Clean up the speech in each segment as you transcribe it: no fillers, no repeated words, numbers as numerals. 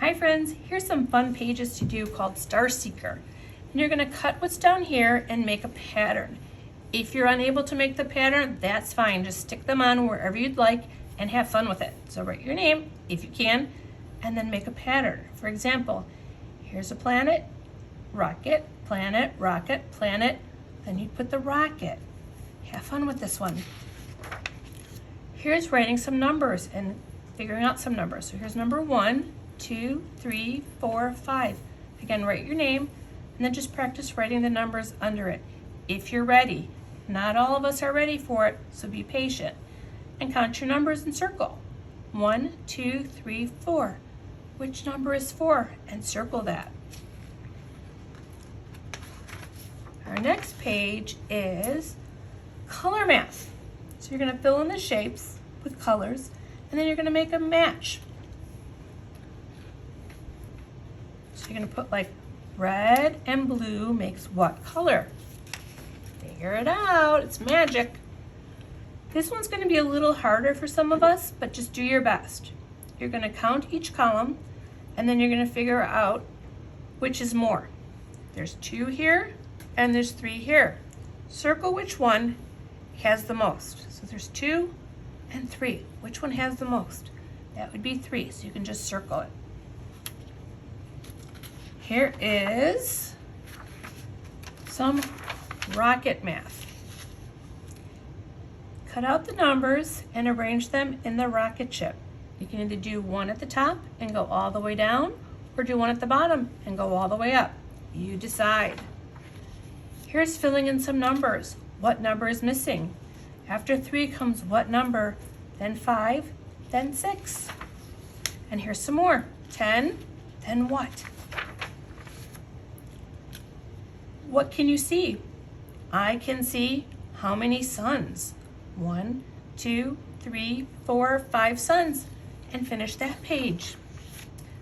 Hi friends, here's some fun pages to do called Star Seeker. And you're gonna cut what's down here and make a pattern. If you're unable to make the pattern, that's fine. Just stick them on wherever you'd like and have fun with it. So write your name, if you can, and then make a pattern. For example, here's a planet, rocket, planet, rocket, planet. Then you put the rocket. Have fun with this one. Here's writing some numbers and figuring out some numbers. So here's number 1, 2, 3, 4, 5. Again, write your name and then just practice writing the numbers under it. If you're ready. Not all of us are ready for it, so be patient. And count your numbers and circle. 1, 2, 3, 4. Which number is 4? And circle that. Our next page is color math. So you're going to fill in the shapes with colors, and then you're going to make a match. So you're going to put like red and blue makes what color? Figure it out. It's magic. This one's going to be a little harder for some of us, but just do your best. You're going to count each column, and then you're going to figure out which is more. There's 2 here, and there's 3 here. Circle which one has the most. So there's 2 and 3. Which one has the most? That would be 3, so you can just circle it. Here is some rocket math. Cut out the numbers and arrange them in the rocket ship. You can either do one at the top and go all the way down, or do one at the bottom and go all the way up. You decide. Here's filling in some numbers. What number is missing? After 3 comes what number? Then 5, then 6. And here's some more. 10, then what? What can you see? I can see how many suns? 1, 2, 3, 4, 5 suns. And finish that page.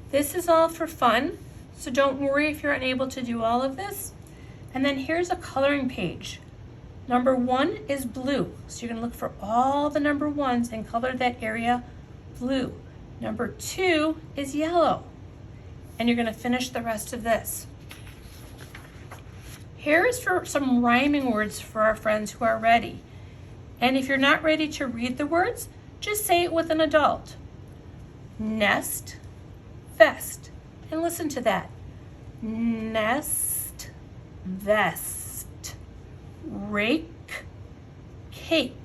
This is all for fun, so don't worry if you're unable to do all of this. And then here's a coloring page. Number 1 is blue, so you're going to look for all the number 1s and color that area blue. Number 2 is yellow, and you're going to finish the rest of this. Here is for some rhyming words for our friends who are ready. And if you're not ready to read the words, just say it with an adult. Nest, vest, and listen to that. Nest, vest, rake, cake.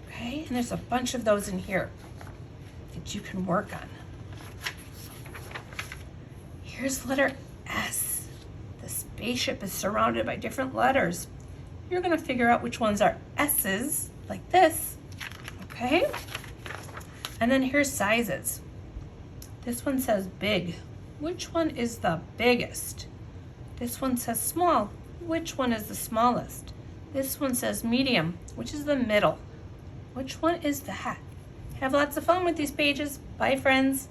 Okay, and there's a bunch of those in here that you can work on. Here's letter S. The spaceship is surrounded by different letters. You're going to figure out which ones are S's, like this, okay? And then here's sizes. This one says big. Which one is the biggest? This one says small. Which one is the smallest? This one says medium. Which is the middle? Which one is that? Have lots of fun with these pages. Bye, friends.